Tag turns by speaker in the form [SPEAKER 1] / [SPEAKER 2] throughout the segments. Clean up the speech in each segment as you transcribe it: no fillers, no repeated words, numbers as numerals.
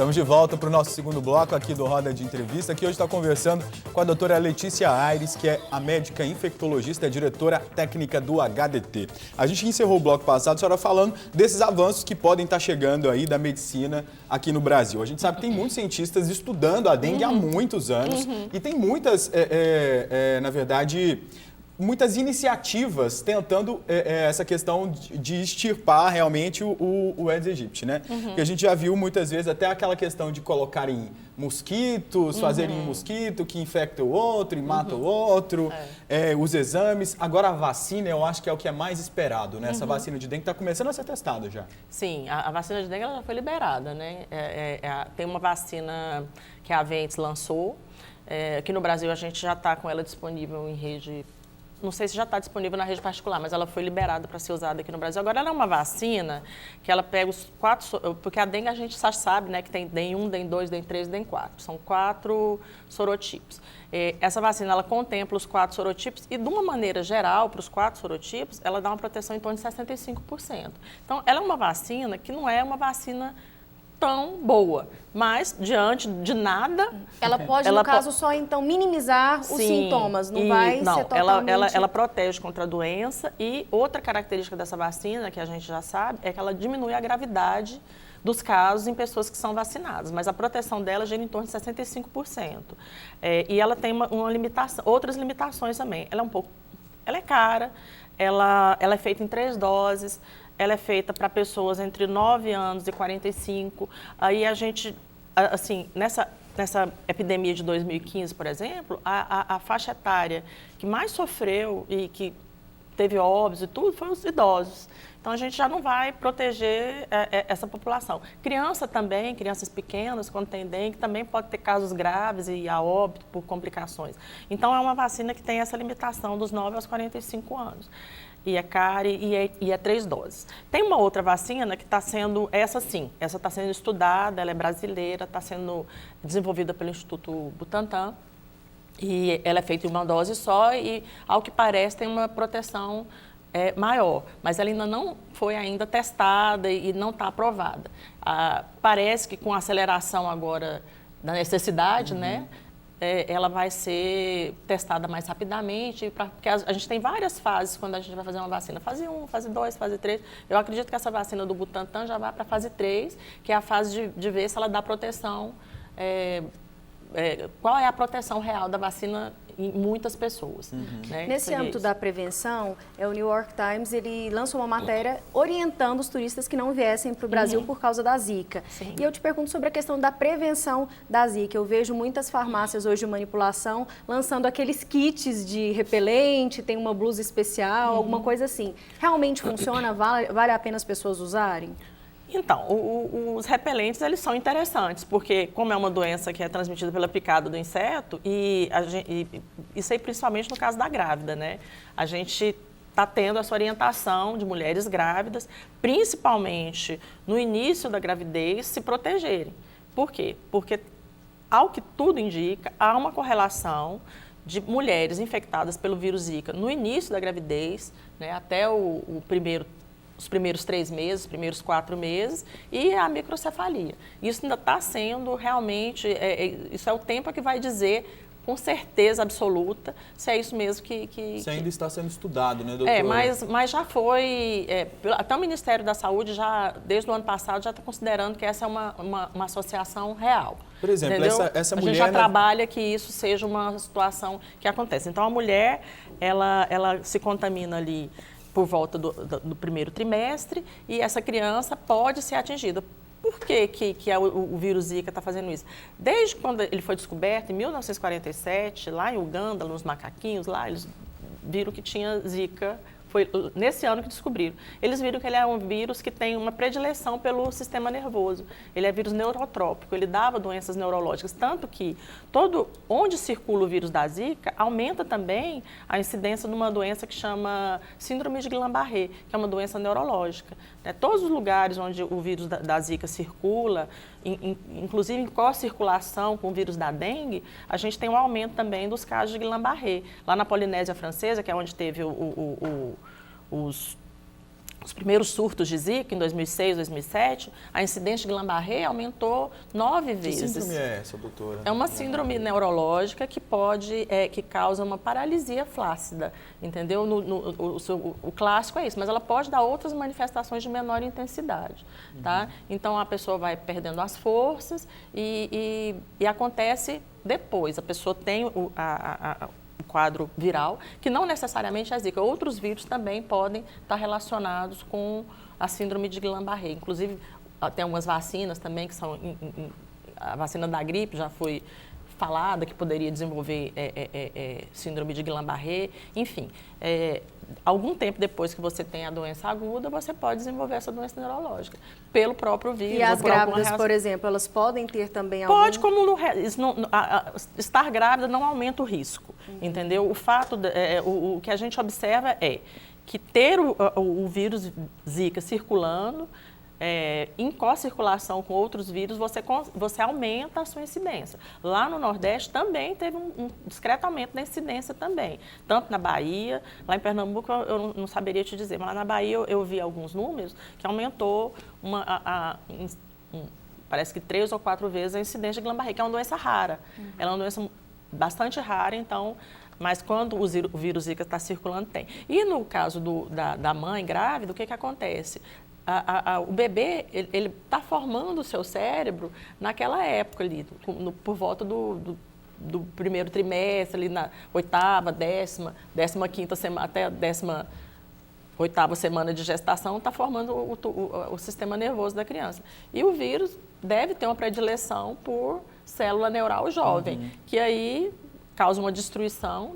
[SPEAKER 1] Estamos de volta para o nosso segundo bloco aqui do Roda de Entrevista, que hoje está conversando com a doutora Letícia Aires, que é a médica infectologista e diretora técnica do HDT. A gente encerrou o bloco passado, a senhora falando desses avanços que podem estar chegando aí da medicina aqui no Brasil. A gente sabe que tem muitos cientistas estudando a dengue há muitos anos e tem muitas, na verdade, muitas iniciativas tentando essa questão de extirpar realmente o Aedes aegypti, né? Porque a gente já viu muitas vezes até aquela questão de colocarem mosquitos, fazerem um mosquito que infecta o outro e mata o outro, os exames. Agora a vacina eu acho que é o que é mais esperado, né? Essa vacina de dengue está começando a ser testada já.
[SPEAKER 2] Sim, a vacina de dengue ela já foi liberada, né? Tem uma vacina que a Aventis lançou, aqui no Brasil a gente já está com ela disponível em rede. Não sei se já está disponível na rede particular, mas ela foi liberada para ser usada aqui no Brasil. Agora, ela é uma vacina que ela pega os 4... Porque a dengue a gente já sabe, né, que tem DEN 1, DEN 2, DEN 3, DEN 4. São 4 sorotipos. Essa vacina, ela contempla os 4 sorotipos e, de uma maneira geral, para os 4 sorotipos, ela dá uma proteção em torno de 65%. Então, ela é uma vacina que não é uma vacina tão boa, mas diante de nada...
[SPEAKER 3] Ela pode, no caso, só então minimizar os sintomas, não vai ser totalmente...
[SPEAKER 2] Ela protege contra a doença e outra característica dessa vacina, que a gente já sabe, é que ela diminui a gravidade dos casos em pessoas que são vacinadas, mas a proteção dela gira em torno de 65%. E ela tem uma limitação, outras limitações também. Ela é cara, ela é feita em 3 doses, ela é feita para pessoas entre 9 anos e 45. Aí a gente, assim, nessa epidemia de 2015, por exemplo, a faixa etária que mais sofreu e que teve óbitos e tudo foi os idosos. Então, a gente já não vai proteger essa população. Criança também, crianças pequenas, quando tem dengue, também pode ter casos graves e a óbito por complicações. Então, é uma vacina que tem essa limitação dos 9 aos 45 anos. E é cara e é 3 doses. Tem uma outra vacina que está sendo, essa está sendo estudada, ela é brasileira, está sendo desenvolvida pelo Instituto Butantan. E ela é feita em uma dose só e, ao que parece, tem uma proteção maior. Mas ela ainda não foi testada e não está aprovada. Parece que com a aceleração agora da necessidade, né? Ela vai ser testada mais rapidamente, porque a gente tem várias fases quando a gente vai fazer uma vacina. Fase 1, fase 2, fase 3. Eu acredito que essa vacina do Butantan já vai para a fase 3, que é a fase de ver se ela dá proteção, qual é a proteção real da vacina em muitas pessoas. Né?
[SPEAKER 3] Nesse âmbito da prevenção, o New York Times ele lançou uma matéria orientando os turistas que não viessem para o Brasil por causa da Zika. Sim. E eu te pergunto sobre a questão da prevenção da Zika. Eu vejo muitas farmácias hoje de manipulação lançando aqueles kits de repelente, tem uma blusa especial, alguma coisa assim. Realmente funciona? Vale a pena as pessoas usarem?
[SPEAKER 2] Então, os repelentes, eles são interessantes, porque como é uma doença que é transmitida pela picada do inseto, isso aí principalmente no caso da grávida, né? A gente está tendo essa orientação de mulheres grávidas, principalmente no início da gravidez, se protegerem. Por quê? Porque, ao que tudo indica, há uma correlação de mulheres infectadas pelo vírus Zika no início da gravidez, né, até os primeiros 3 meses, os primeiros 4 meses, e a microcefalia. Isso ainda está sendo realmente, isso é o tempo que vai dizer com certeza absoluta se é isso mesmo que...
[SPEAKER 1] Isso ainda está sendo estudado, né, doutora?
[SPEAKER 2] Mas já foi, até o Ministério da Saúde, já desde o ano passado, já está considerando que essa é uma associação real.
[SPEAKER 1] Por exemplo, essa mulher...
[SPEAKER 2] A gente já trabalha que isso seja uma situação que acontece. Então, a mulher, ela se contamina ali por volta do primeiro trimestre, e essa criança pode ser atingida. Por que o vírus Zika está fazendo isso? Desde quando ele foi descoberto, em 1947, lá em Uganda, nos macaquinhos, lá eles viram que tinha Zika. Foi nesse ano que descobriram. Eles viram que ele é um vírus que tem uma predileção pelo sistema nervoso. Ele é vírus neurotrópico, ele dava doenças neurológicas. Tanto que onde circula o vírus da Zika, aumenta também a incidência de uma doença que chama síndrome de Guillain-Barré, que é uma doença neurológica. Todos os lugares onde o vírus da Zika circula, inclusive em co-circulação com o vírus da dengue, a gente tem um aumento também dos casos de Guillain-Barré. Lá na Polinésia Francesa, que é onde teve os primeiros surtos de Zika, em 2006, 2007, a incidência de Guillain-Barré aumentou 9 vezes.
[SPEAKER 1] Que síndrome é essa, doutora?
[SPEAKER 2] É uma síndrome neurológica que que causa uma paralisia flácida, entendeu? O clássico é isso, mas ela pode dar outras manifestações de menor intensidade, tá? Então, a pessoa vai perdendo as forças e acontece depois. A pessoa tem o quadro viral, que não necessariamente é Zika. Outros vírus também podem estar relacionados com a síndrome de Guillain-Barré. Inclusive, tem algumas vacinas também, que são... A vacina da gripe já foi falada, que poderia desenvolver síndrome de Guillain-Barré. Enfim, algum tempo depois que você tem a doença aguda, você pode desenvolver essa doença neurológica, pelo próprio vírus.
[SPEAKER 3] E as grávidas, por exemplo, elas podem ter também algum...
[SPEAKER 2] Pode, como estar grávida não aumenta o risco, entendeu? O fato, o que a gente observa é que ter o vírus Zika circulando, em co-circulação com outros vírus, você aumenta a sua incidência. Lá no Nordeste também teve um discreto aumento da incidência também, tanto na Bahia, lá em Pernambuco eu não saberia te dizer, mas lá na Bahia eu vi alguns números que aumentou parece que 3 ou 4 vezes a incidência de Guillain-Barré, que é uma doença rara. Ela é uma doença bastante rara, então... Mas quando o vírus Zika está circulando, tem. E no caso da mãe grávida, o que acontece? O bebê, ele está formando o seu cérebro naquela época ali, por volta do primeiro trimestre, ali na 8ª, 10ª, 15ª semana, até a 18ª semana de gestação, está formando o sistema nervoso da criança. E o vírus deve ter uma predileção por célula neural jovem, que aí causa uma destruição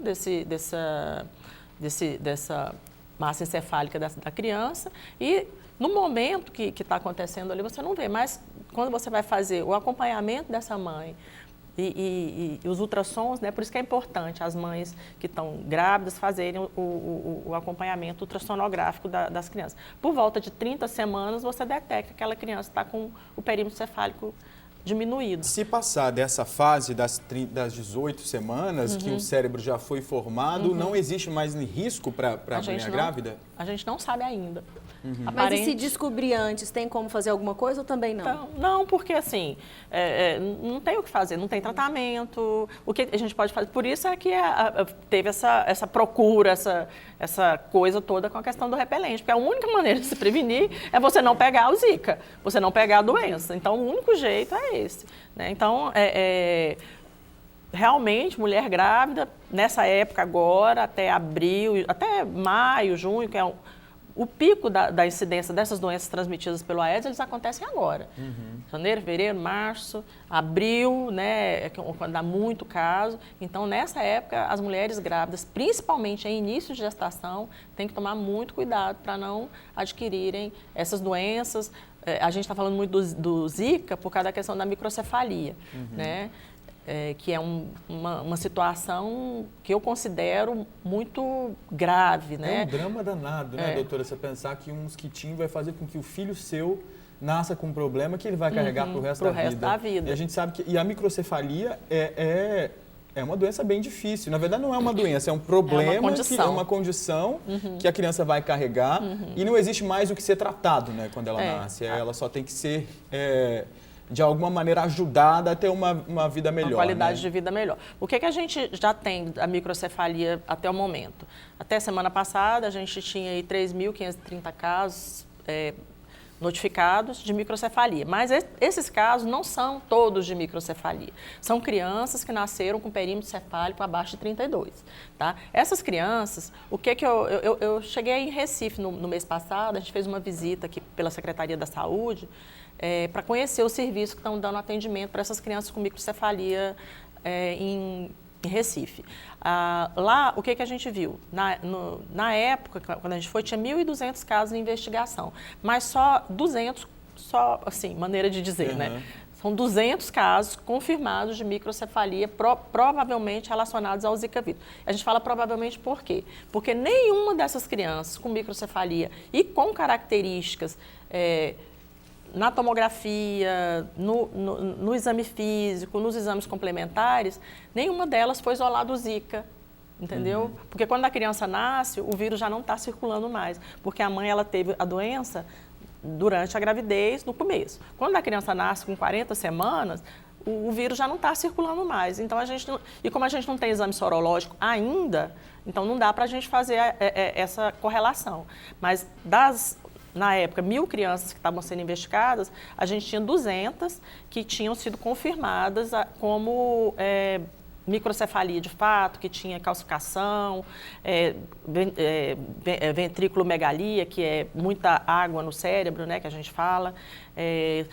[SPEAKER 2] dessa massa encefálica da criança e no momento que está acontecendo ali, você não vê, mas quando você vai fazer o acompanhamento dessa mãe e os ultrassons, né, por isso que é importante as mães que estão grávidas fazerem o acompanhamento ultrassonográfico das crianças. Por volta de 30 semanas, você detecta que aquela criança está com o perímetro cefálico diminuído.
[SPEAKER 1] Se passar dessa fase das 18 semanas, que o cérebro já foi formado, não existe mais risco para a mulher grávida?
[SPEAKER 2] A gente não sabe ainda.
[SPEAKER 3] Mas e se descobrir antes, tem como fazer alguma coisa ou também não?
[SPEAKER 2] Então, não, porque assim, não tem o que fazer, não tem tratamento. O que a gente pode fazer? Por isso é que teve essa procura, essa coisa toda com a questão do repelente, porque a única maneira de se prevenir é você não pegar o Zika, você não pegar a doença. Então, o único jeito é esse, né? Então, realmente, mulher grávida, nessa época agora, até abril, até maio, junho, que é o pico da incidência dessas doenças transmitidas pelo Aedes, eles acontecem agora. Janeiro, fevereiro, março, abril, né, quando dá muito caso. Então, nessa época, as mulheres grávidas, principalmente em início de gestação, têm que tomar muito cuidado para não adquirirem essas doenças. A gente está falando muito do Zika por causa da questão da microcefalia, né? Que é uma situação que eu considero muito grave, né?
[SPEAKER 1] É um drama danado, né, doutora? Você pensar que um mosquitinho vai fazer com que o filho seu nasça com um problema que ele vai carregar para o resto da vida. E a gente sabe que a microcefalia é uma doença bem difícil. Na verdade, não é uma doença, é um problema, é uma condição que a criança vai carregar e não existe mais o que ser tratado, né, quando ela nasce. Ela só tem que ser... de alguma maneira ajudada a ter uma vida melhor. Uma
[SPEAKER 2] qualidade de vida melhor. O que a gente já tem da microcefalia até o momento? Até semana passada, a gente tinha aí 3.530 casos notificados de microcefalia. Mas esses casos não são todos de microcefalia. São crianças que nasceram com perímetro cefálico abaixo de 32. Tá? Essas crianças, eu cheguei em Recife no mês passado, a gente fez uma visita aqui pela Secretaria da Saúde, para conhecer os serviços que estão dando atendimento para essas crianças com microcefalia em Recife. Lá, o que a gente viu? Na época, quando a gente foi, tinha 1.200 casos em investigação, mas só 200, assim, maneira de dizer, né? São 200 casos confirmados de microcefalia, provavelmente relacionados ao Zika vírus. A gente fala provavelmente por quê? Porque nenhuma dessas crianças com microcefalia e com características na tomografia, no exame físico, nos exames complementares, nenhuma delas foi isolada do Zika entendeu? Porque quando a criança nasce, o vírus já não está circulando mais, porque a mãe ela teve a doença durante a gravidez, no começo. Quando a criança nasce com 40 semanas, o vírus já não está circulando mais. Então, como a gente não tem exame sorológico ainda, então não dá para a gente fazer essa correlação. Mas na época, 1.000 crianças que estavam sendo investigadas, a gente tinha 200 que tinham sido confirmadas como microcefalia de fato, que tinha calcificação, ventriculomegalia, que é muita água no cérebro, né, que a gente fala.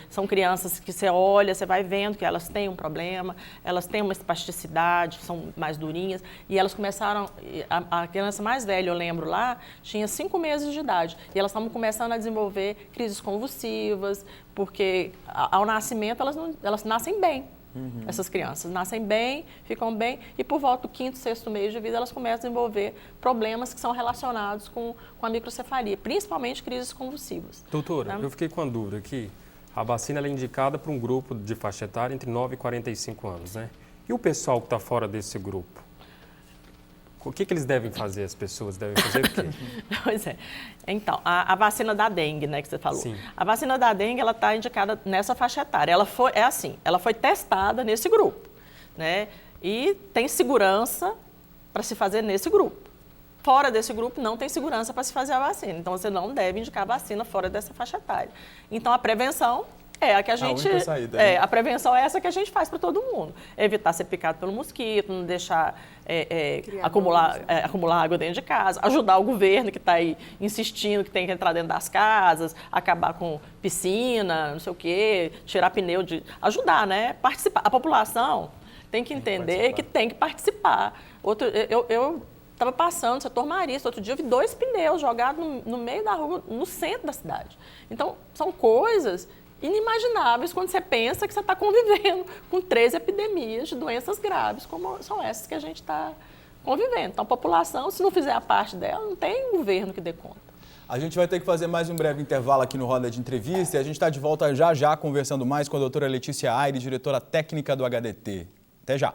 [SPEAKER 2] São crianças que você olha, você vai vendo que elas têm um problema, elas têm uma espasticidade, são mais durinhas, e elas começaram, a criança mais velha, eu lembro lá, tinha 5 meses de idade, e elas estavam começando a desenvolver crises convulsivas, porque ao nascimento elas nascem bem. Essas crianças nascem bem, ficam bem, e por volta do 5º, 6º mês de vida, elas começam a desenvolver problemas que são relacionados com a microcefalia, principalmente crises convulsivas.
[SPEAKER 4] Doutora, eu fiquei com a dúvida aqui. A vacina ela é indicada para um grupo de faixa etária entre 9 e 45 anos, né? E o pessoal que está fora desse grupo? O que eles devem fazer? As pessoas devem fazer o quê?
[SPEAKER 2] Pois é. Então, a vacina da dengue, né, que você falou.
[SPEAKER 4] Sim.
[SPEAKER 2] A vacina da dengue, ela está indicada nessa faixa etária. Ela foi testada nesse grupo, né? E tem segurança para se fazer nesse grupo. Fora desse grupo, não tem segurança para se fazer a vacina. Então, você não deve indicar a vacina fora dessa faixa etária. Então, a prevenção é a que a gente...
[SPEAKER 1] única saída, né?
[SPEAKER 2] A prevenção é essa que a gente faz para todo mundo. Evitar ser picado pelo mosquito, não deixar acumular água dentro de casa, ajudar o governo que está aí insistindo que tem que entrar dentro das casas, acabar com piscina, não sei o quê, tirar pneu de... Ajudar, né? Participar. A população tem que entender que tem que participar. Eu estava passando no setor marista, outro dia eu vi 2 pneus jogados no meio da rua, no centro da cidade. Então, são coisas inimagináveis quando você pensa que você está convivendo com 3 epidemias de doenças graves, como são essas que a gente está convivendo. Então, a população, se não fizer a parte dela, não tem governo que dê conta.
[SPEAKER 1] A gente vai ter que fazer mais um breve intervalo aqui no Roda de Entrevista e a gente está de volta já conversando mais com a doutora Letícia Aires, diretora técnica do HDT. Até já!